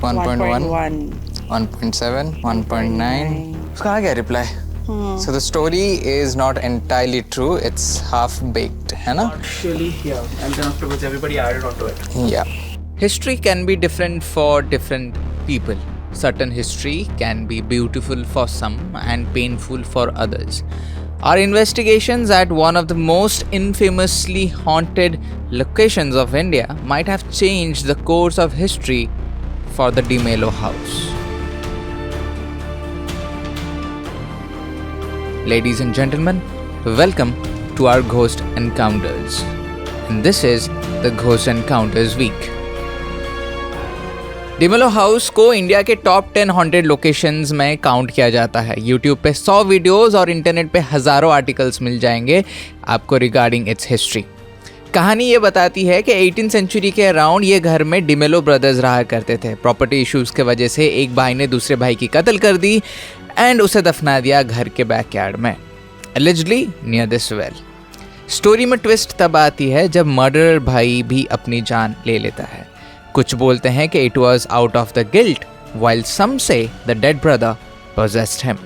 1.1, 1.1, 1.7, 1.9. उसका आ गया reply. So the story is not entirely true. It's half baked, है ना? Partially, yeah. And then afterwards, everybody added onto it. Yeah. History can be different for different people. Certain history can be beautiful for some and painful for others. Our investigations at one of the most infamously haunted locations of India might have changed the course of history for the De Mello house. Ladies and gentlemen, welcome to our Ghost Encounters. And this is the Ghost Encounters Week. De Mello house को India के top 10 haunted locations में count किया जाता है. YouTube पे 100 videos और internet पे हज़ारों आर्टिकल्स मिल जाएंगे आपको रिगार्डिंग इट्स हिस्ट्री. कहानी ये बताती है कि 18th सेंचुरी के अराउंड ये घर में De Mello ब्रदर्स रहा करते थे. प्रॉपर्टी इश्यूज़ के वजह से एक भाई ने दूसरे भाई की कत्ल कर दी एंड उसे दफना दिया घर के बैकयार्ड में, allegedly near this well. Story में ट्विस्ट तब आती है जब मर्डरर भाई भी अपनी जान ले लेता है. कुछ बोलते हैं कि it was out of the guilt, while some say the dead brother possessed him.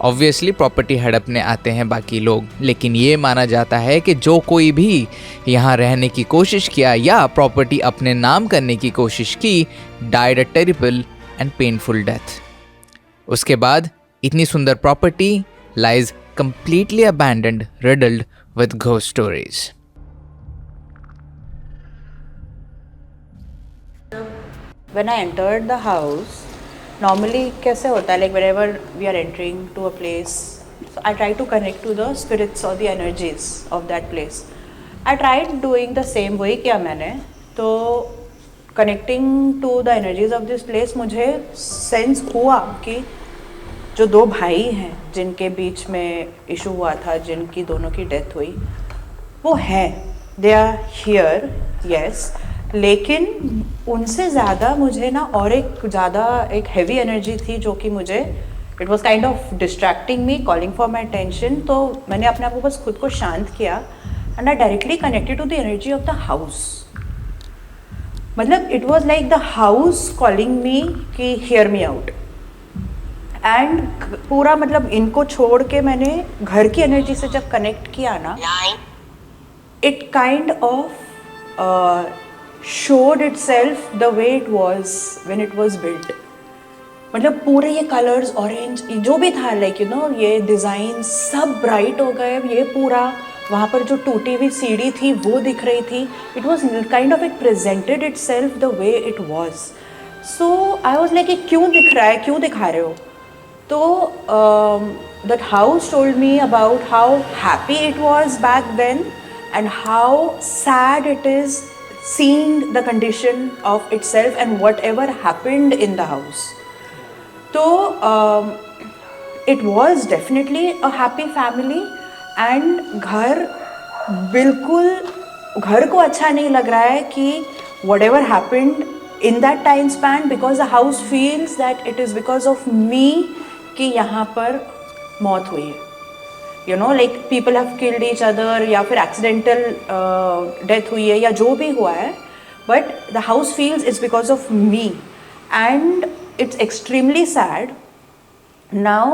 Obviously property हड़पने आते हैं बाकी लोग, लेकिन ये माना जाता है कि जो कोई भी यहाँ रहने की कोशिश किया या प्रॉपर्टी अपने नाम करने की कोशिश की, died a terrible and painful death. उसके बाद इतनी सुंदर property lies completely abandoned, riddled with ghost stories. when I entered the house, normally कैसे होता है, like whenever we are entering to a place, so I try to connect to the spirits or the energies of that place. I tried doing the same, वही किया मैंने. तो connecting to the energies of this place, मुझे sense हुआ कि जो दो भाई हैं जिनके बीच में इशू हुआ था, जिनकी दोनों की डेथ हुई, वो हैं, they are here, yes. लेकिन उनसे ज़्यादा मुझे ना और एक हैवी एनर्जी थी जो कि मुझे it was kind of distracting me, calling for my attention. तो मैंने अपने आप को बस खुद को शांत किया and I directly connected to the energy of the house. मतलब it was like the house calling me कि हियर मी आउट. एंड पूरा मतलब इनको छोड़ के मैंने घर की एनर्जी से जब कनेक्ट किया ना, it kind of showed itself the way it was when it was built. मतलब पूरे ये कलर्स, ऑरेंज जो भी था, लाइक यू नो, ये डिज़ाइन सब ब्राइट हो गए. ये पूरा वहाँ पर जो टूटी हुई सीढ़ी थी वो दिख रही थी. It was kind of, it presented itself the way it was. So I was like, क्यों दिख रहा है, क्यों दिखा रहे हो? तो that house told me about how happy it was back then and how sad it is seeing the condition of itself and whatever happened in the house. So it was definitely a happy family and घर बिल्कुल, घर को अच्छा नहीं लग रहा है कि whatever happened in that time span, because the house feels that it is because of me कि यहाँ पर मौत हुई है. You know, like people have killed each other या फिर accidental death हुई है या जो भी हुआ है, but the house feels it's because of me and it's extremely sad. Now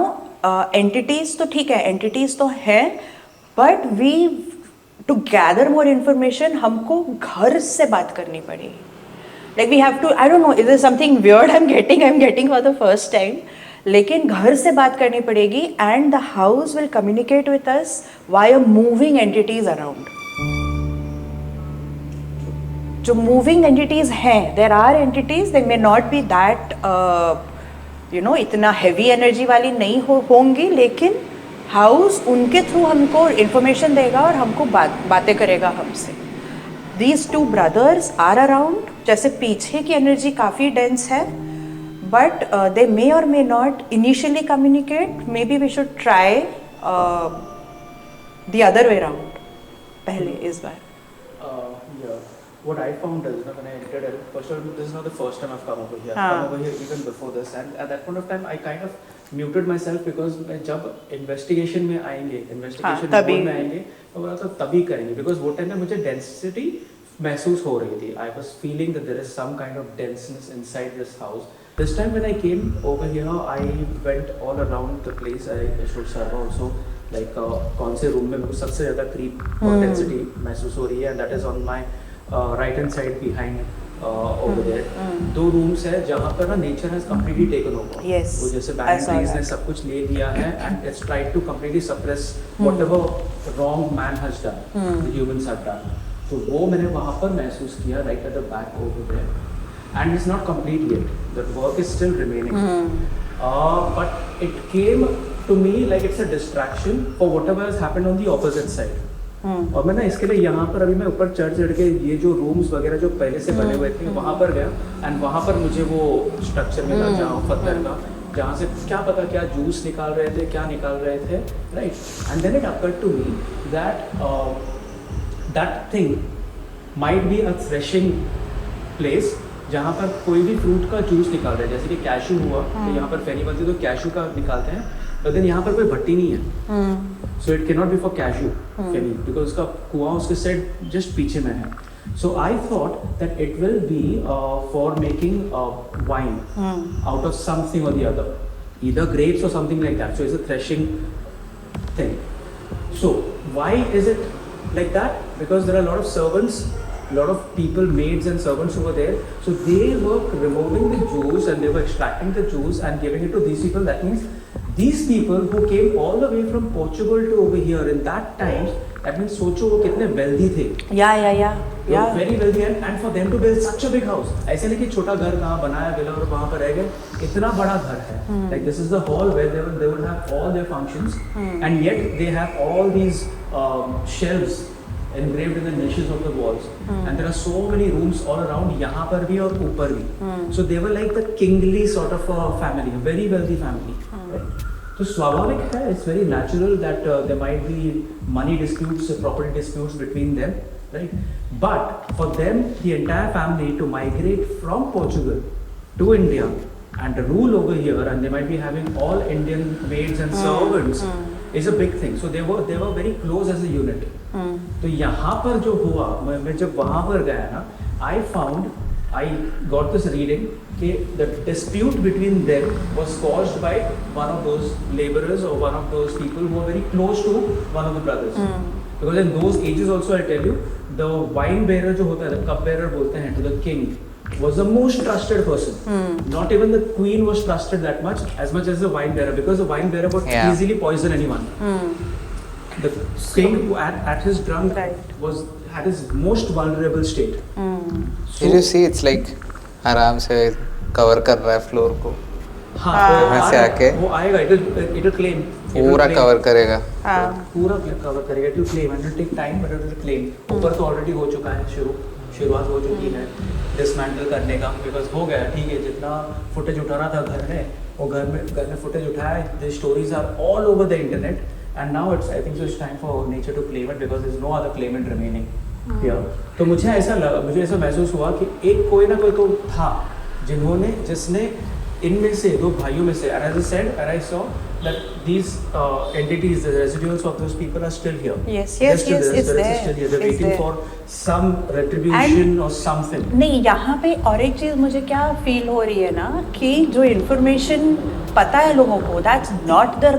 entities तो ठीक है, entities तो है, but we to gather more information हमको घर से बात करनी पड़ेगी. Like we have to, I don't know, is there something weird I'm getting for the first time. लेकिन घर से बात करनी पड़ेगी and the house will communicate with us via moving entities around. जो मूविंग एंटिटीज हैं, there are entities, they may not be that you know इतना heavy energy वाली नहीं होंगी, लेकिन हाउस उनके थ्रू हमको इंफॉर्मेशन देगा और हमको बातें करेगा हमसे. These two brothers are around. जैसे पीछे की एनर्जी काफ़ी डेंस है, but they may or may not initially communicate. Maybe we should try the other way around. पहले इस बार. Yeah. What I found is, when I entered it, first of all, this is not the first time I've come over here. I've come over here even before this, and at that point of time, I kind of muted myself because जब investigation में आएंगे, investigation mode में आएंगे, तो बोला तो तभी करेंगे, because वो टाइम में मुझे density महसूस हो रही थी. I was feeling that there is some kind of denseness inside this house. This time when I came over here, I went all around the place. I showed Sarva also like कौन से room में मेरे को सबसे ज़्यादा creep और density महसूस हो रही है, and that is on my right hand side behind over there. दो rooms है जहाँ पर ना nature has completely taken over. Yes, वो जैसे I banyan saw trees ने that. सब कुछ ले लिया है, and it's tried to completely suppress whatever wrong man has done, the humans have done. तो वो मैंने वहाँ पर महसूस किया right at the back over there. And it's not complete yet. The work is still remaining. But it came to me like it's a distraction for whatever has happened on the opposite side. और मैं ना इसके लिए यहाँ पर अभी मैं ऊपर चढ़ के ये जो रूम्स वगैरह जो पहले से बने हुए थे वहाँ पर गया, एंड वहाँ पर मुझे वो स्ट्रक्चर मिला जहाँ पत्थर का, जहाँ से क्या पता क्या जूस निकाल रहे थे, क्या निकाल रहे थे, right. And then it occurred to me that thing might be a threshing place जहाँ पर कोई भी फ्रूट का जूस निकाल रहे हैं, जैसे कि कैशू हुआ तो यहाँ पर फेनी बनती है तो कैशू का निकालते हैं, बट देन यहाँ पर कोई भट्टी नहीं है, so it cannot be for cashew feni because उसका कुआं उसके साइड जस्ट पीछे में है. So I thought that it will be for making wine out of something और द अदर, ईदर ग्रेप्स और something like that. So it's a threshing thing. So why is it like that? Because there are a lot of servants, a lot of people, maids and servants over there. So they were removing the juice and they were extracting the juice and giving it to these people. That means these people who came all the way from Portugal to over here in that times, that means सोचो वो कितने wealthy थे. Yeah. Very wealthy, and for them to build such a big house. ऐसे नहीं कि छोटा घर कहाँ बनाया विला और वहाँ पर रह गए, इतना बड़ा घर है. Like this is the hall where they will have all their functions, and yet they have all these shelves engraved in the niches of the walls, and there are so many rooms all around. यहाँ पर भी और ऊपर भी. So they were like the kingly sort of a family, a very wealthy family. Right? तो स्वाभाविक है, it's very natural that there might be money disputes, property disputes between them, right? But for them, the entire family to migrate from Portugal to India and rule over here, and they might be having all Indian maids and servants, is a big thing. So they were very close as a unit. तो यहाँ पर जो हुआ, मैं जब वहाँ पर गया ना, I got this reading कि the dispute between them was caused by one of those laborers or one of those people who were very close to one of the brothers. Because in those ages also, I tell you, the wine bearer जो होता है, the cup bearer बोलते हैं to the king, was the most trusted person. Not even the queen was trusted that much as the wine bearer, because the wine bearer would easily poison anyone. The king at his drunk was at his most vulnerable state. Did you see it's like आराम से cover कर रहा है floor को. हाँ, वहाँ से आके वो आएगा, it will claim. पूरा कवर करेगा. पूरा कवर करेगा. It will claim and it will take time, but it will claim. ऊपर तो ऑलरेडी हो चुका है, शुरुआत हो चुकी है डिसमेंटल करने का, बिकॉज हो गया. ठीक है, जितना फुटेज उठाना था घर में, वो घर में फुटेज उठाया. The stories are all over the internet, and now it's, I think so, it's time for nature to claim it because there's no other claimant remaining here. तो मुझे ऐसा महसूस हुआ कि एक कोई ना कोई तो था जिसने इनमें से दो भाइयों में से, and as I said, and I saw that these entities, the residuals of those people are still here. Yes, it's there. They're waiting for some retribution or something. नहीं, यहाँ पे और एक चीज़ मुझे क्या फील हो रही है ना, कि जो इन्फॉर्मेशन पता है लोगों को, that's not the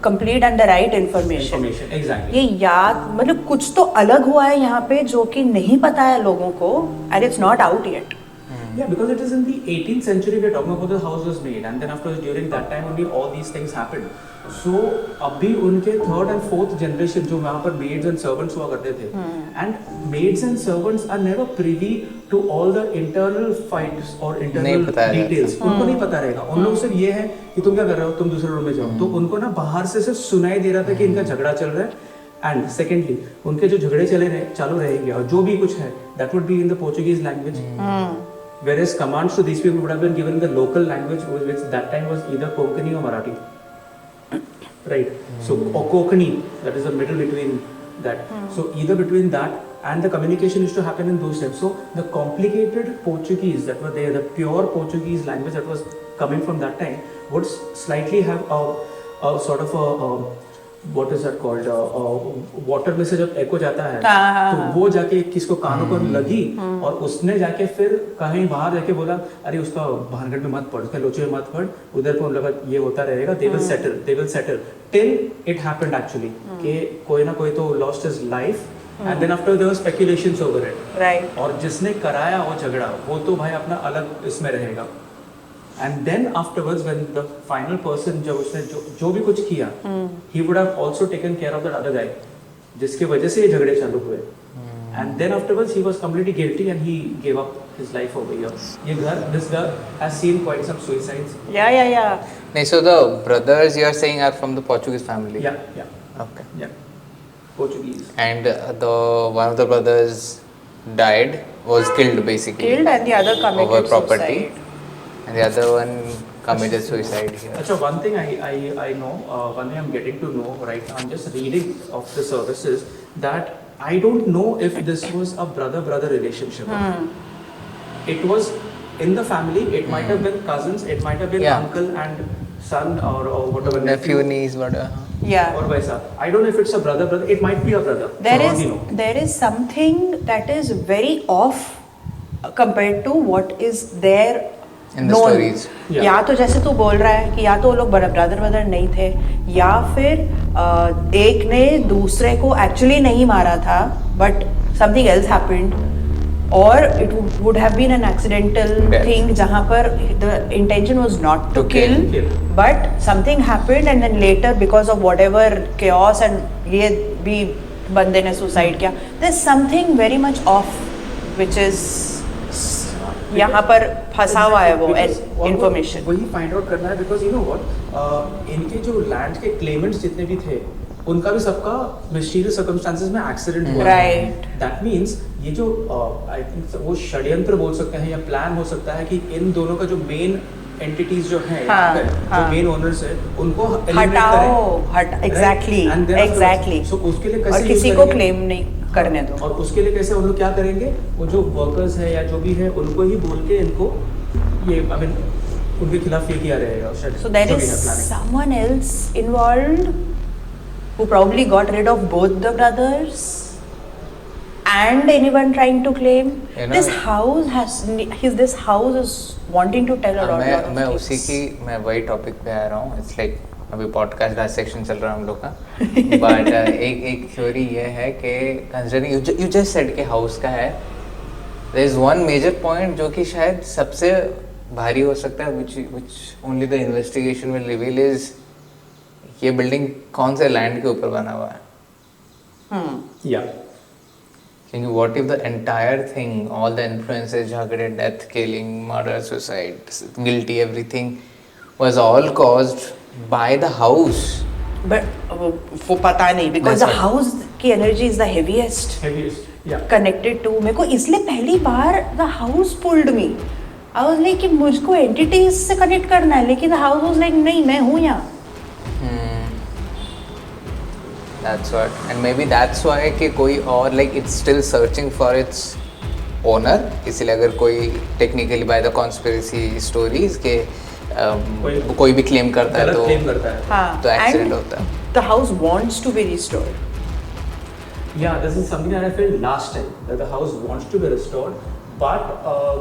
complete and the right information. Exactly. ये याद मतलब कुछ तो अलग हुआ है यहाँ पे जो कि नहीं पता है लोगों को, and it's not out yet. Yeah, because it is in the 18th century we're talking about the house was made, and then after during that time only all these things happened. So अभी उनके third and fourth generation जो वहाँ पर maids and servants हुआ करते थे, and maids and servants are never privy to all the internal fights or internal details. उनको नहीं पता रहेगा. उन लोग सिर्फ ये है कि तुम क्या कर रहे हो, तुम दूसरे रूम में जाओ. तो उनको ना बाहर से सिर्फ सुनाई दे रहा था कि इनका झगड़ा चल रहा है. And secondly, उनके जो झगड़े चालू रहेंगे और जो भी कुछ है, that would be in the Portuguese language. Whereas commands to these people would have been given in the local language, which that time was either Konkani or Marathi. Right. So or Konkani, that is the middle between that. So either between that and the communication used to happen in those times. So the complicated Portuguese that were there, the pure Portuguese language that was coming from that time, would slightly have a sort of a what is that called, water में से जब एको जाता है हाँ, तो वो जाके किसको कानों पर लगी और उसने जाके फिर कहीं बाहर जाके बोला अरे उसका भानगढ़ में मत पड़, उसका लोचे में मत पड़, उधर को लगा ये होता रहेगा, they will settle till it happened actually कि कोई ना कोई तो lost his life and then after there were speculations over it. Right. और जिसने कराया वो झगड़ा वो तो भाई अपना अलग इसमें रहेगा. And then afterwards, when the final person जब उसने जो भी कुछ किया, he would have also taken care of that other guy, जिसके वजह से ये झगड़े चालू हुए. And then afterwards, he was completely guilty and he gave up his life over here. ये घर, this girl has seen quite some suicides. Yeah. No, so the brothers you are saying are from the Portuguese family. Yeah. Okay. Yeah. Portuguese. And the one of the brothers died, was killed basically. Killed and the other over committed property. suicide. And the other one committed suicide here. Achha, one thing I know, one thing I'm getting to know right now, I'm just reading of the services that I don't know if this was a brother-brother relationship. It was in the family, it might have been cousins, it might have been Yeah. uncle and son or whatever. Nephew, niece, whatever. Yeah. Or vaisa. I don't know if it's a brother, it might be a brother. There is something that is very off compared to what is there In the known. stories. Yeah. या तो जैसे तू बोल रहा है कि या तो वो लोग ब्रदर नहीं थे या फिर एक ने दूसरे को एक्चुअली नहीं मारा था बट समथिंग एल्स हैपेंड और it would have been an accidental Death. Thing जहाँ पर the intention was not to To kill kill. But something happened and then later because of whatever chaos and ये भी बंदे ने suicide किया there is something very much of which is यहाँ पर फंसा हुआ है वो इन्फॉर्मेशन. वही फाइंड आउट करना है बिकॉज यू नो व्हाट इनके जो लैंड के क्लेमेंट्स जितने भी थे उनका भी सबका मिस्टीरियस सर्कमस्टेंसेस में एक्सीडेंट हुआ. Right. दैट मींस ये जो आई थिंक वो षड्यंत्र बोल सकते हैं या प्लान हो सकता है कि इन दोनों का जो मेन एंटिटीज जो हैं हाँ, जो मेन ओनर्स है उनको हटाओ एग्जैक्टली सो उसके लिए और कैसे किसी use को करेंगे? क्लेम नहीं करने दो. और उसके लिए कैसे उन लोग क्या करेंगे वो जो वर्कर्स है या जो भी है उनको ही बोल के इनको ये आई मीन उनके खिलाफ ये किया रहेगा. So there is someone else involved who probably got rid of both the brothers and anyone trying to claim. You know, this house is wanting to tell a lot of मैं things. उसी की मैं वही topic पे आ रहा हूँ. It's like अभी podcast का सेक्शन चल रहा है हम लोग का बट एक थ्योरी ये है कि कंसिडरिंग यू जस्ट सेड के हाउस का है there is one major point जो कि शायद सबसे भारी हो सकता है which only the investigation will reveal is ये बिल्डिंग कौन से लैंड के ऊपर बना हुआ है. या क्योंकि what if the entire thing, all the influences, झगड़े, death, killing, murder, suicide, guilty, everything was all caused by the house. But वो पता नहीं because That's the house की energy is the heaviest या connected to मेरे को इसलिए पहली बार the house pulled me. I was like कि मुझको entities से connect करना है लेकिन the house was like नहीं मैं हूँ यहाँ. That's what, and maybe that's why कि कोई और like it's still searching for its owner. इसलिए अगर कोई technically by the conspiracy stories के कोई भी claim करता है गलत तो क्लेम करता है. हाँ. तो accident And होता है. the house wants to be restored. Yeah, this is something that I felt last time that the house wants to be restored, but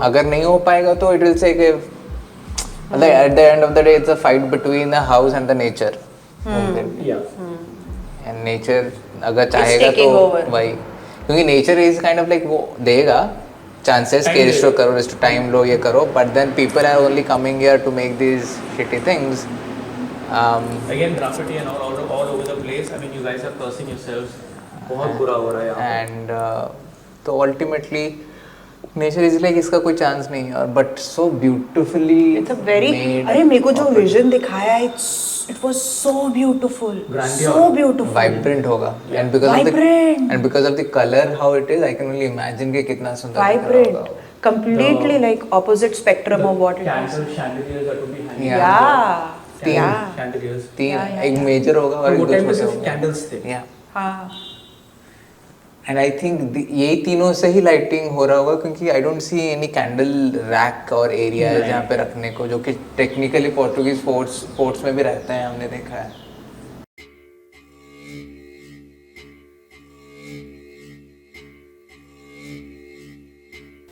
अगर नहीं हो पाएगा तो it will say कि like at the end of the day it's a fight between the house and the nature. yeah, And nature अगर चाहेगा taking तो over. वही क्योंकि nature is kind of like वो देगा chances Time कि restore देगा. करो restore time लो ये करो but then people are only coming here to make these shitty things. again graffiti and all over the place. I mean, you guys are cursing yourselves. बहुत बुरा हो रहा है यहाँ पे. And तो ultimately nature is like इसका कोई chance नहीं है और but so beautifully It's a very made अरे मेरे को जो property. vision दिखाया it was so beautiful. Grandeur. So beautiful. vibrant होगा and Vibrant. because of the color how it is I can only imagine कि कितना सुंदर दिख रहा Vibrant. होगा. Completely like opposite spectrum of what it was. Candle chandeliers are to be hanging. Yeah. Yeah. Candle Yeah. chandeliers. तीन Yeah, एक yeah. Major होगा और तो वो एक दो टाइम पे छोटे सिर्फ होंगे. कैंडल्स थे. Yeah. हाँ. And I think यही तीनों से ही लाइटिंग हो रहा होगा क्योंकि I don't see any candle rack और area नहीं. जहाँ पे रखने को जो कि technically Portuguese forts में भी रहते हैं हमने देखा है.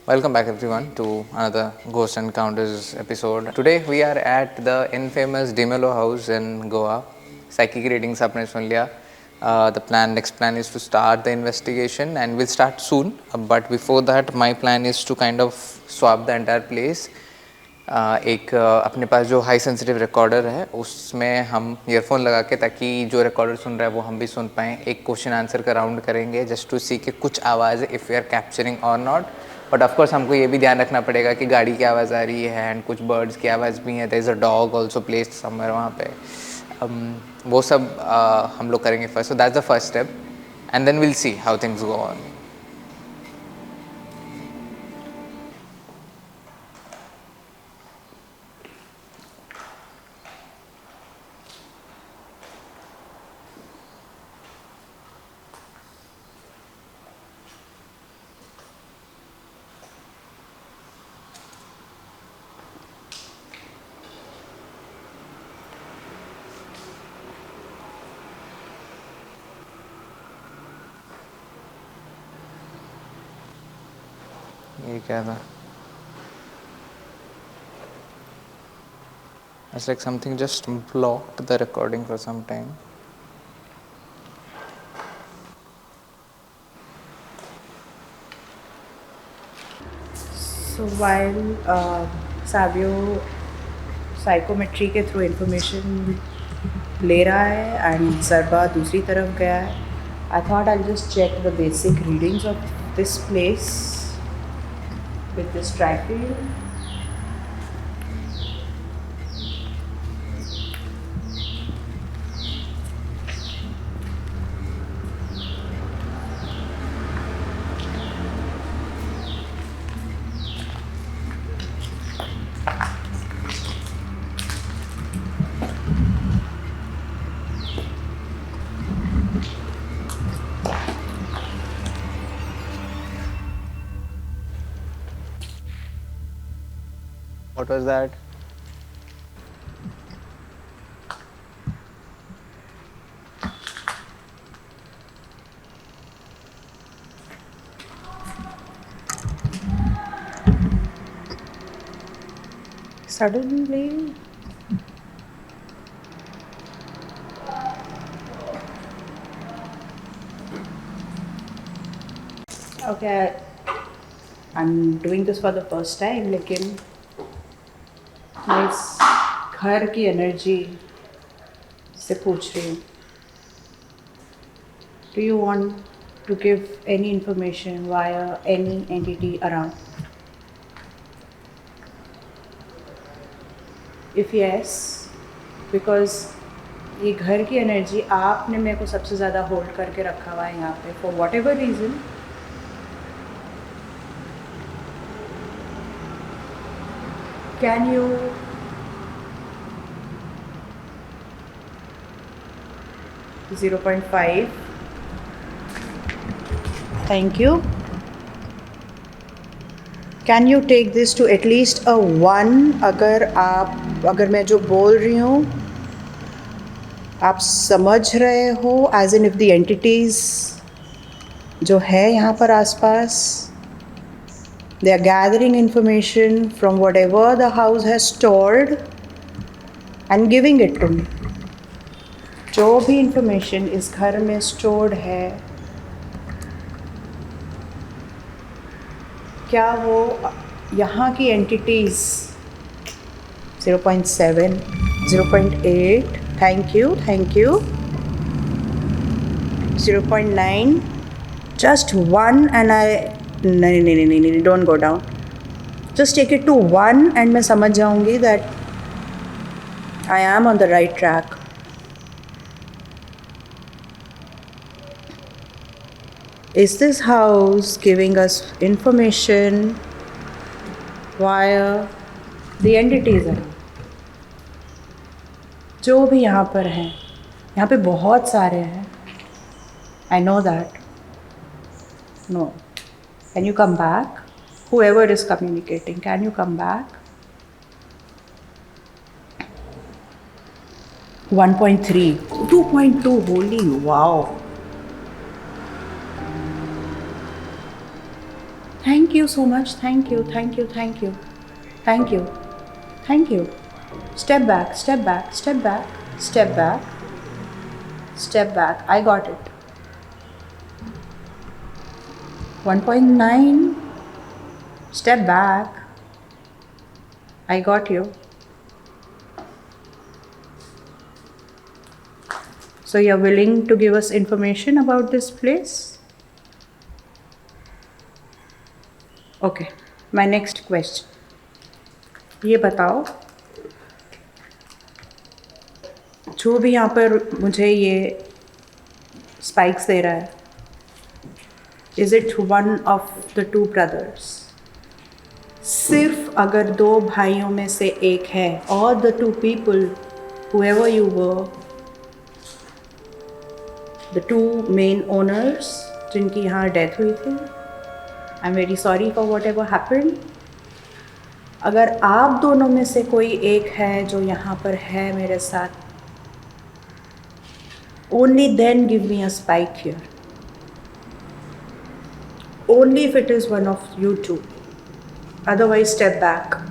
Welcome back everyone to another Ghost Encounters episode. Today we are at the infamous Dimelo House in Goa. Psychic readings आपने सुन लिया. The next plan is to start the investigation and we'll start soon. But before that, my plan is to kind of swap the entire place. एक अपने पास जो high sensitive recorder है उसमें हम earphone लगा के, ताकि जो रिकॉर्डर सुन रहा है वो हम भी सुन पाएँ. एक क्वेश्चन आंसर का राउंड करेंगे जस्ट टू सी कि कुछ आवाज़ इफ़ वी आर कैप्चरिंग और नॉट. बट ऑफकोर्स हमको ये भी ध्यान रखना पड़ेगा कि गाड़ी की आवाज़ आ रही है एंड कुछ बर्ड्स की आवाज़ भी है. There is a dog also placed somewhere वहाँ पे. वो सब हम लोग करेंगे first. So that's the first step and then will see how things go on. ये क्या था? It's like something just blocked the recording for some time. So while Savio psychometry के थ्रू इंफॉर्मेशन ले रहा है एंड सरबा दूसरी तरफ गया है, I thought I just check the basic readings of this place with this trifield. What was that? Suddenly okay, I'm doing this for the first time, लेकिन मैं इस घर की एनर्जी से पूछ रही हूँ. Do you want to give any information via any entity around? If yes, because ये घर की एनर्जी आपने मेरे को सबसे ज़्यादा होल्ड करके रखा हुआ है यहाँ पे for whatever reason. Can you .5? Thank you. Can you take this to at least a 1? अगर मैं जो बोल रही हूँ आप समझ रहे हो, as in if the entities जो है यहाँ पर आसपास, they are gathering information from whatever the house has stored and giving it to me. जो भी information इस घर में stored है, क्या वो यहाँ की entities 0.7, 0.8, thank you, 0.9, just 1 and I नहीं, don't go down. Just take it to 1 and मैं समझ जाऊँगी that I am on the right track. Is this house giving us information via the entities around? जो भी यहाँ पर हैं, यहाँ पे बहुत सारे हैं. I know that. No. Can you come back? Whoever is communicating, can you come back? 1.3, 2.2, holy wow. Thank Thank you so much. Thank you. Thank you. Thank you. Thank you. Thank you. Step back. Step back. Step back. Step back. Step back. I got it. 1.9. Step back. I got you. So you're willing to give us information about this place? Okay. My next question. ये बताओ, जो भी यहाँ पर मुझे ये spikes दे रहा है, is it one of the two brothers? सिर्फ अगर दो भाइयों में से एक है, और the two people whoever you were, the two main owners जिनकी यहाँ डेथ हुई थी, I am very sorry for what ever happen. अगर आप दोनों में से कोई एक है जो यहाँ पर है मेरे साथ, only then give me a spike here. Only if it is one of you two. Otherwise, step back.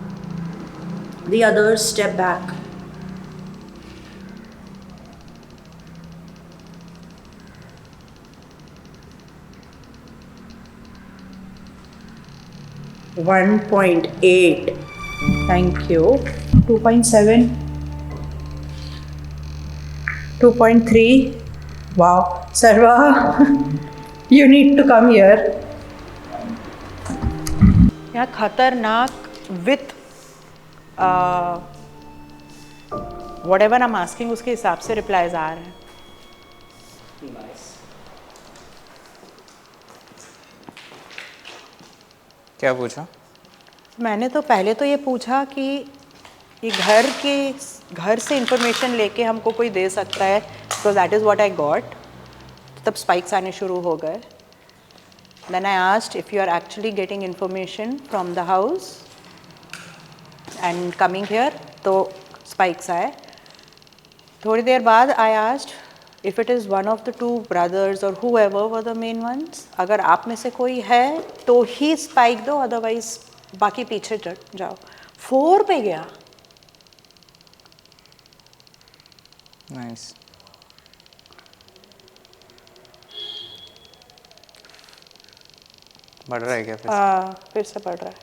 The others, step back. $1.8. Thank you. 2.7. 2.3. Wow. Sarva, you need to come here. यहाँ खतरनाक with whatever I'm asking उसके हिसाब से replies आ रहे हैं. क्या पूछा? मैंने तो पहले तो ये पूछा कि ये घर से इंफॉर्मेशन लेके हमको कोई दे सकता है, because that is what I got. तब स्पाइक्स आने शुरू हो गए. Then I asked if you are actually getting information from the house and coming here, तो स्पाइक्स आए. थोड़ी देर बाद I asked if it is one of the two brothers और whoever were the main ones, अगर आप में से कोई है तो ही स्पाइक दो, अदरवाइज बाकी पीछे जाओ. 4 पे गया. नाइस. बढ़ रहा है क्या फिर से बढ़ रहा है.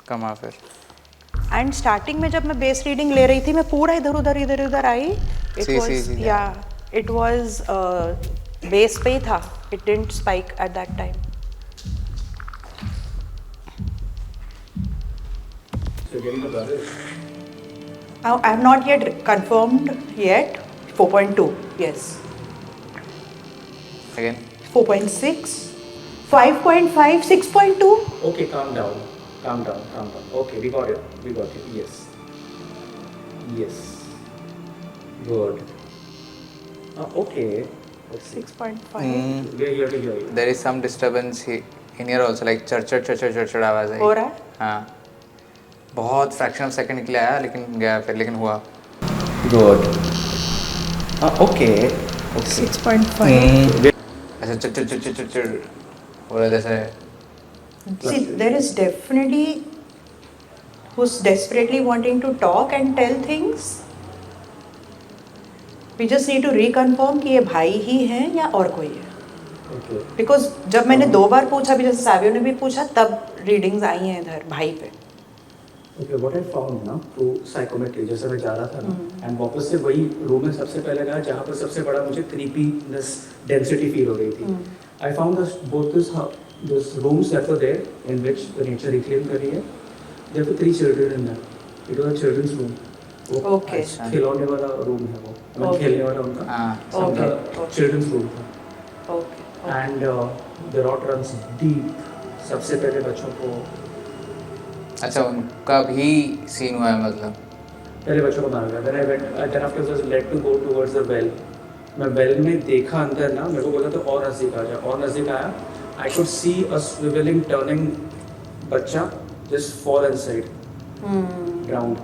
कमा फिर. एंड स्टार्टिंग में जब मैं बेस रीडिंग ले रही थी, मैं पूरा इधर आई. इट वाज बेस पे ही था. It didn't spike at that time. So getting the brothers. I have not yet confirmed yet. 4.2. Yes. Again. 4.6. 5.5. 6.2. Okay, calm down. Okay, we got it. Yes. Good. Okay. Let's see. 6.5. We are here to hear you. There is some disturbance in here also, like चड़ आवाज है. हो रहा है? हाँ. बहुत fraction of second के लिए आया, लेकिन गया फिर, लेकिन हुआ. Good. Okay. 6.5. ऐसे चड़ बोला जैसे. See, there is definitely who's desperately wanting to talk and tell things. We just need to reconfirm कि ये भाई ही हैं या और कोई है. Okay. Because जब मैंने 2 बार पूछा, भी जैसे सावियो ने भी पूछा, तब रीडिंग्स आई हैं इधर भाई पे. Okay, what I found ना तो साइकोमेट्री जैसे मैं जा रहा था ना, एंड वापस से वही रूम में सबसे पहले गया जहाँ पर सबसे बड़ा मुझे क्रीपीनेस डेंसिटी फील हो रही थी. I found both those rooms that were there in which the nature reclaim करी है. There were 3 children in there. It was a children's room. वो Okay. खिलौने वाला रूम है वो. मतलब खेलने वाला उनका. हाँ. उनका children's room था. Okay. And the rot runs deep. सबसे पहले बच्चों को. अच्छा, उनका भी सीन हुआ है मतलब. पहले बच्चों को मारा गया. Then after I was led to go towards the well. मैं वेल में देखा अंदर ना, मेरे को बोला तो और नज़दीक आ जा. और नज़दीक आया. I could see a swiveling, turning बच्चा just fall inside ground.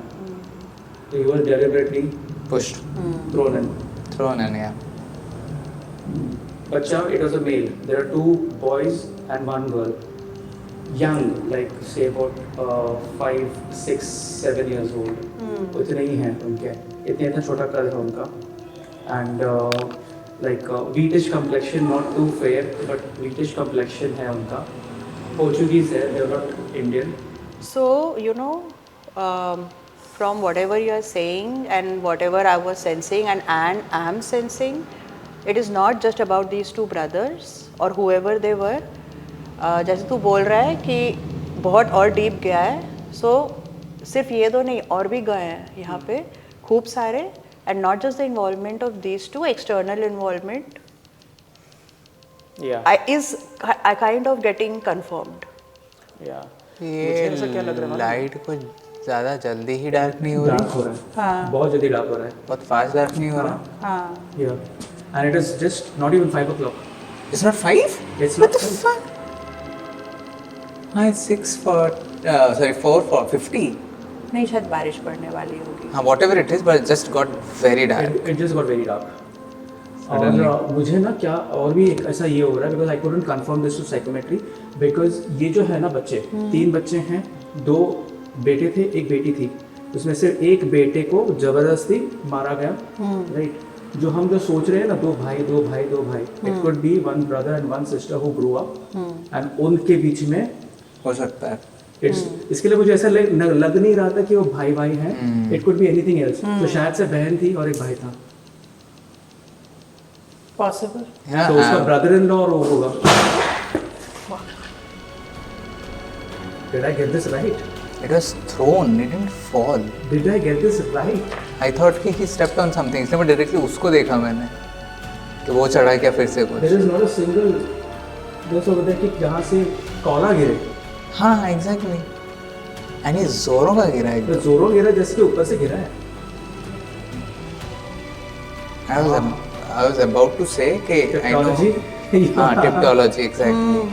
So he was deliberately Pushed. thrown in. Thrown in, yeah. बच्चा, it was a male. There are 2 boys and 1 girl. young, like say about 5, 6, 7 years old. उतने ही हैं उनके, इतना छोटा कद है उनका, and like wheatish complexion, not too fair, but wheatish complexion है उनका. Portuguese है, they're not Indian. So, you know, from whatever you are saying and whatever I was sensing and am sensing, it is not just about these two brothers or whoever they were. जैसे तू बोल रहा है कि बहुत और deep गया है, so सिर्फ ये दो नहीं और भी गए हैं यहाँ पे खूब सारे, and not just the involvement of these two, external involvement Yeah. I kind of getting confirmed. Yeah. मुझे ऐसा क्या लग रहा ये है? लाइट कुछ ज़्यादा जल्दी ही डार्क नहीं हो डार्क रही, हो रहा है. हाँ. बहुत जल्दी डार्क हो रहा है. बहुत फास्ट डार्क नहीं हो रहा. हाँ. Yeah. And it is just not even 5 o'clock. It's not 5? It's What not the 5. fuck? हाँ, it's 6 for sorry 4 for 50. नहीं, शायद बारिश पड़ने वाली होगी. हाँ, whatever it is, but it just got very dark. It just got very dark. Suddenly. और मुझे ना क्या और भी एक ऐसा ये हो रहा है, because I couldn't confirm this to psychometry, because ये जो है ना बच्चे, 3 बच्चे हैं, 2 बेटे थे, 1 बेटी थी, उसमें से एक बेटे को जबरदस्ती मारा गया, राइट? जो हम जो सोच रहे हैं ना, 2 भाई, it could be 1 brother and 1 sister who grew up, and उनके बीच में हो सकता है. इसके लिए मुझे ऐसा लग नहीं रहा था कि वो भाई हैं, it could be anything else. तो शायद से बहन थी और एक भाई था, Possible. Yeah, तो उसका ब्रदर इन लॉ और वो होगा. Did I get this right? It was thrown, it didn't fall. Did I get this right? I thought कि he stepped on something, इसलिए मैं directly उसको देखा मैंने कि वो चढ़ा क्या फिर से कुछ. There is not a single this over there कि जहाँ से कौला गिरे. हाँ, exactly. And ये जोरों का गिरा है. तो जोरों गिरा जैसे कि ऊपर से गिरा है. I was about to say कि I know. Technology. हाँ, टिप्टोलॉजी exactly.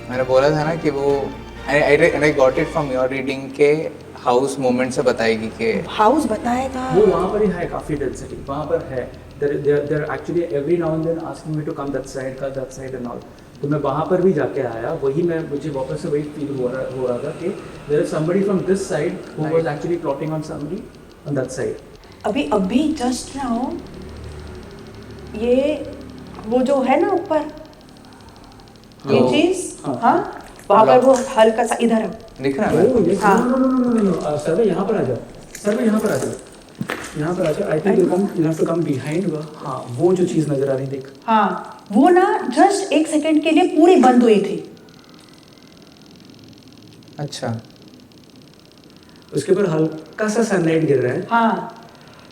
मैंने बोला था ना कि वो I got it from your reading के हाउस मूवमेंट से बताएगी कि हाउस बताएगा. वो वहाँ पर ही है, काफी डेंसिटी वहाँ पर है. They're actually every now and then asking me to come that side and all. तो मैं वहाँ पर भी जाके आया, वही मुझे वापस से वही फील हो रहा था कि there is somebody from this side who was actually plotting on somebody on that side. अभी जस्ट नाउ ये वो जो है ना ऊपर ये चीज, हाँ, वहाँ पर वो हल्का सा इधर है. दिख रहा है. Oh, yes. हाँ. No. सर यहाँ पर आ जाओ. यहाँ पर आ जाओ. I think you have to come behind. हाँ, वो जो चीज़ नजर आ रही देख. हाँ, वो ना जस्ट 1 सेकंड के लिए पूरी बंद हुई थी. अच्छा. उसके ऊपर हल्का सा सनलाइट गिर रहा है. हाँ.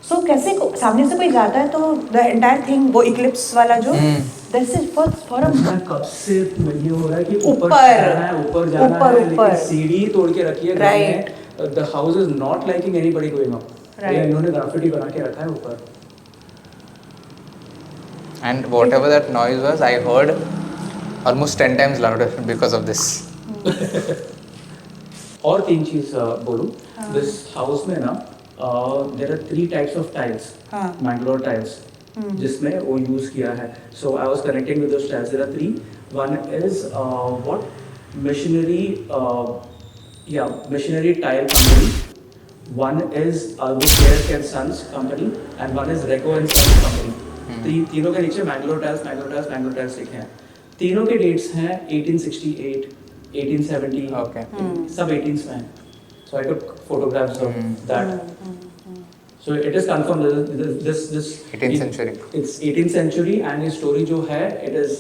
सो कैसे सामने से कोई जाता है तो द एंटायर थिंग, वो इक्लिप्स वाला जो दिस इज फॉर अ कब से ये हो रहा है कि ऊपर जाना है, लेकिन ऊपर सीढ़ी तोड़ के रखी है. Right. The house is not liking anybody going up. Right. इन्होंने ग्राफिटी बना के रखा है ऊपर. And whatever that noise was, I heard almost 10 times louder because of this. और 3 चीज बोलूं. दिस हाउस में ना there are 3 types of tiles. Mangalore tiles. जिसमें वो यूज किया है. So I was connecting with those tiles. There are 3. One is what missionary tile company. One is Albuquerque and Sons company, and one is Reco and Sons company. तीनों के नीचे Mangalore tiles लिखे हैं. तीनों के dates हैं 1868, 1870. Okay. सब 18s में हैं. So I took photographs of that. So it is confirmed this 18th century. It's 18th century, and his story जो है, it is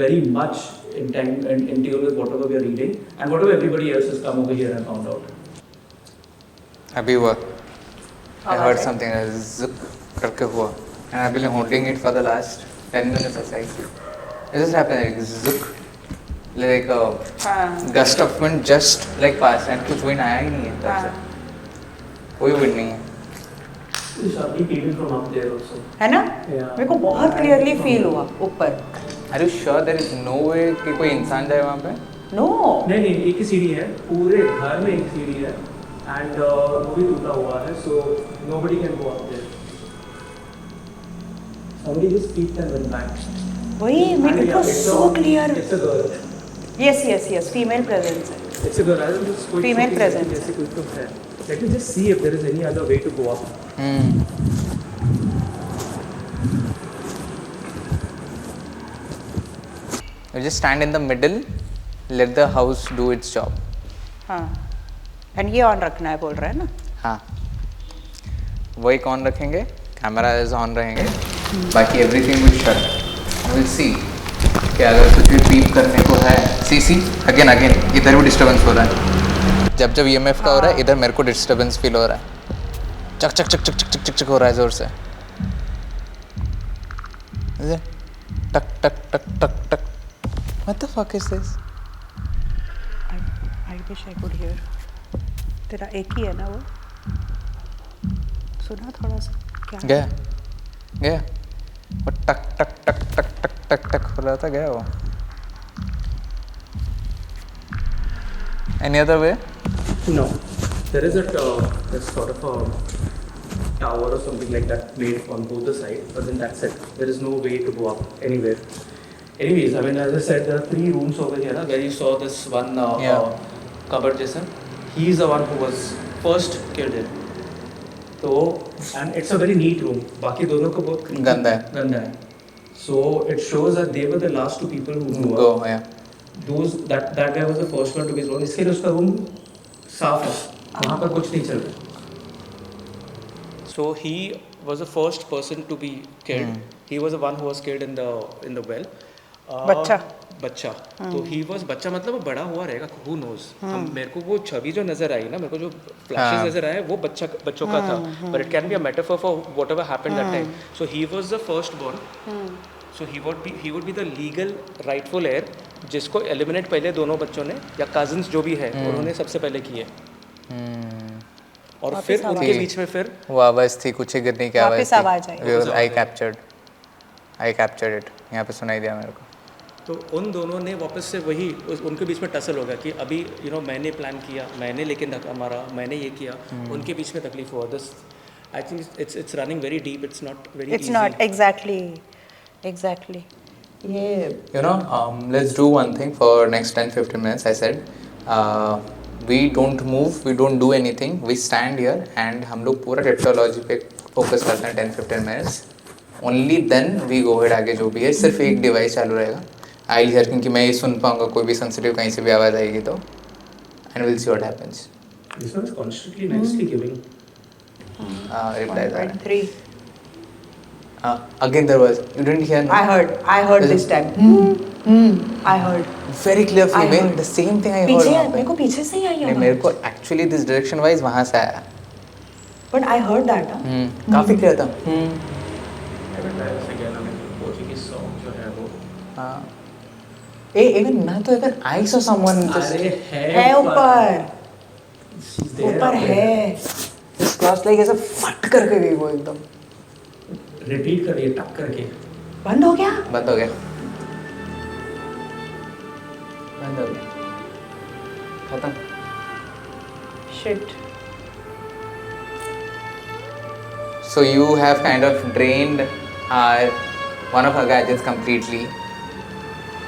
very much in tune with whatever we are reading and whatever everybody else has come over here and found out. अभी हुआ. I heard something zuk करके हुआ. And I've been holding it for the last 10 minutes or so. It just happened like zuk. Like a gust of wind just like passed and कुछ wind आया ही नहीं है तब से. कोई wind नहीं है. People from up there also. है ना. Yeah. मेरे को बहुत क्लियरली फील हुआ ऊपर. Are you sure there is no way कि कोई इंसान जाए वहाँ पे? नो. नहीं एक ही सीढ़ी है, पूरे घर में एक सीढ़ी है, and वो भी टूटा हुआ है, so nobody can go up there. Somebody just peeked and went back. वही, it was so clear. It's a girl. Yes, female presence है. It's a girl. I think it's कोई Female छोटी presence. लड़की जैसे कोई तो है. Let me just see if there is any other way to go up. You just stand in the middle, let the house do its job. हाँ. And ये on रखना है बोल रहा है ना? हाँ, वो एक ऑन रखेंगे, कैमराज ऑन रहेंगे, बाकी everything will shut. Will see कि अगर कुछ भी पीप करने को है. सी अगेन इधर भी डिस्टर्बेंस हो रहा है. जब EMF का हो रहा है, इधर मेरे को डिस्टर्बेंस फील हो रहा है. चक हो रहा है जोर से. टक. What the fuck is this? I wish I could hear. तेरा एक ही है ना वो? सुना थोड़ा सा क्या? गया वो टक हो रहा था. गया वो. Any other way? No, there is there's sort of a tower or something like that made on both the sides, but then that's it. There is no way to go up anywhere. Anyways, I mean, as I said, there are 3 rooms over here. Where you saw this one cupboard, Jason. He's the one who was first killed in. So, and it's a very neat room. बाकी दोनों को बहुत गंदा है. So it shows that they were the last 2 people who Go, yeah. That guy was the first one to be thrown. इसके लिए उसका room साफ है. वहाँ पर कुछ नहीं चल रहा. So he was the first person to be killed. He was the one who was killed in the well. बच्चा. तो he was बच्चा मतलब वो बड़ा हुआ रहेगा. Who knows? मेरे को वो छवि जो नजर आई ना, मेरे को जो flashes नजर आए वो बच्चों का था. But it can be a metaphor for whatever happened that time. So he was the firstborn. So he would be the legal rightful heir, जिसको eliminate पहले दोनों बच्चों ने या cousins जो भी है उन्होंने सबसे पहले किए. और फिर उनके बीच में फिर वो आवाज थी, कुछ गिरने की आवाज थी. आवाज आई. I captured it. यहाँ पे सुनाई दिया मेरे को. तो उन दोनों ने वापस से वही उनके बीच में टसल हो गया कि अभी मैंने प्लान किया, मैंने लेकिन धक्का मारा, मैंने ये किया. उनके बीच में तकलीफ हुआ. This I think it's running very deep. It's not very easy. It's not exactly. Let's do one thing for next 10-15 minutes. I said we don't move, we don't do anything, we stand here and हम लोग पूरा technology पे focus करते हैं 10-15 minutes. Only then we go ahead. आगे जो भी है सिर्फ एक डिवाइस चालू रहेगा. आई हियर, क्योंकि मैं ये सुन पाऊंगा कोई भी सेंसिटिव कहीं से भी आवाज़ आएगी तो. And will see what happens. This one is constantly nicely giving replies. 1.3. Again there was, you didn't hear? No? I heard this time. I heard. Very clear I feeling. heard. The same thing I heard. पीछे वहाँ पे. मेरे को पीछे से ही आई नहीं, मेरे को actually this direction wise वहाँ से आया. But I heard that. काफी clear था. हाँ. Even मैं तो even I saw someone just है ऊपर है. just crossed like ऐसा फट करके गई वो एकदम. रिपीट करिए टक करके. बंद हो गया. बंद हो गया. खत्म. Shit. So you have kind of drained one of our gadgets completely,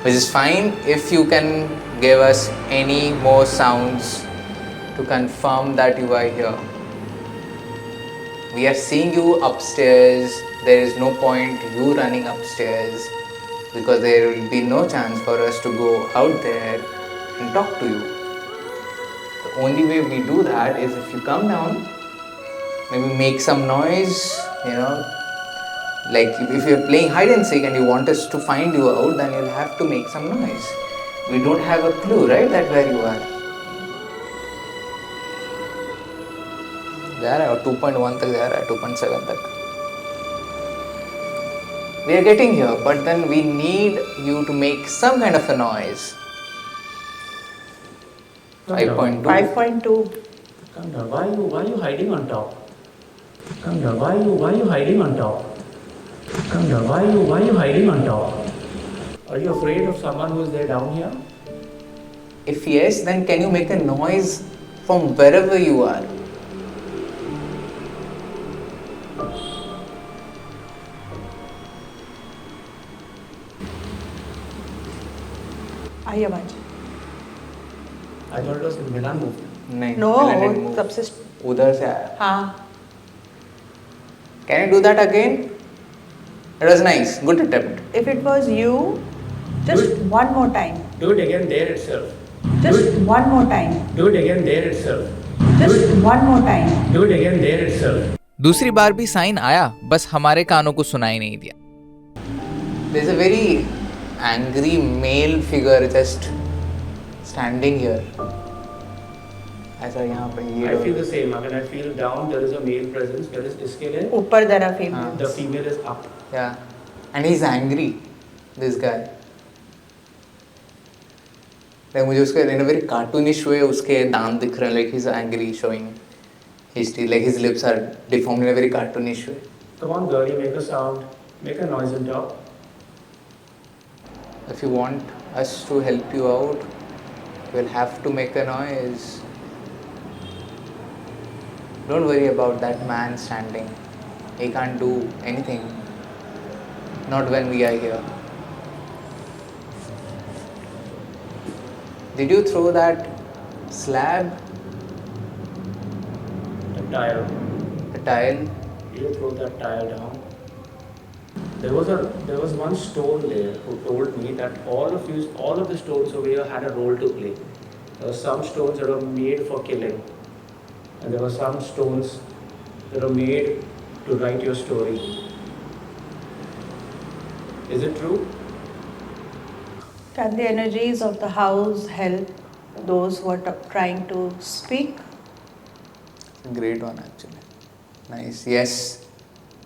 which is fine. If you can give us any more sounds to confirm that you are here. We are seeing you upstairs. There is no point you running upstairs because there will be no chance for us to go out there and talk to you. The only way we do that is if you come down, maybe make some noise, like if you're playing hide and seek and you want us to find you out, then you'll have to make some noise. We don't have a clue, right, that where you are. जा रहा है और 2.1 तक जा रहा है, 2.7 तक. We are getting here, but then we need you to make some kind of a noise. 5.2. 5.2. Come down. Why are you hiding on top? Come down. Why are you hiding on top? Come down. Why are you hiding on top? Are you afraid of someone who is there down here? If yes, then can you make a noise from wherever you are? आई आवाज. I thought it was Milan moved. नहीं No, Milan didn't move. तब से उधर से आया. हाँ. Can you do that again? It was nice. Good attempt. If it was you, just Good. one more time. Do it again there itself. Just one more time. Do it again there itself. Just one more time. Do it again there itself. दूसरी बार भी sign आया, बस हमारे कानों को सुनाई नहीं दिया. There's a very angry male figure just standing here. ऐसा यहाँ पे ये. I feel the same. When I feel down, there is a male presence. There is इसके लिए ऊपर जरा female. the female is up. Yeah, and he's angry. This guy. Like मुझे उसके in a very cartoonish way उसके दांत दिख रहे हैं, like he's angry, showing his teeth, like his lips are deformed in a very cartoonish way. Come on, girlie, make a sound. Make a noise and talk. If you want us to help you out, we'll have to make a noise. Don't worry about that man standing. He can't do anything. Not when we are here. Did you throw that slab, The tile. the tile? You throw that tile down. There was one stone there who told me that all of the stones over here had a role to play. There were some stones that were made for killing, and there were some stones that were made to write your story. Is it true? Can the energies of the house help those who are trying to speak? Great one actually. Nice. Yes.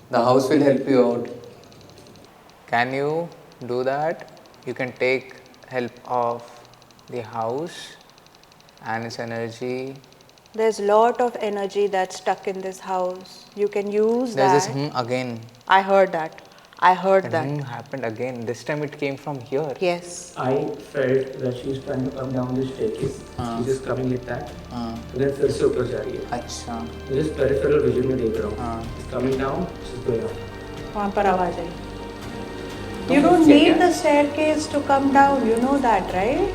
The house will help you out. Can you do that? You can take help of the house and its energy. There's a lot of energy that's stuck in this house. You can use There's that. this again. I heard that. I heard And that. happened again. This time it came from here. Yes. I felt that she's trying to come down the staircase. She's just coming like that. हाँ. And then फिर से ऊपर जा रही है. अच्छा. Just peripheral vision में देख रहा हूँ. हाँ. She's coming down. She's going up. वहाँ पर आवाज आई. You don't need the staircase to come down. You know that, right?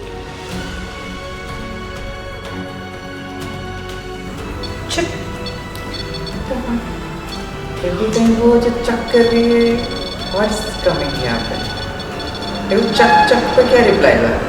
Chip. Every time वो जो चक कर रही है, what's coming यहाँ पे? वो चक चक पे क्या रिप्लाई था?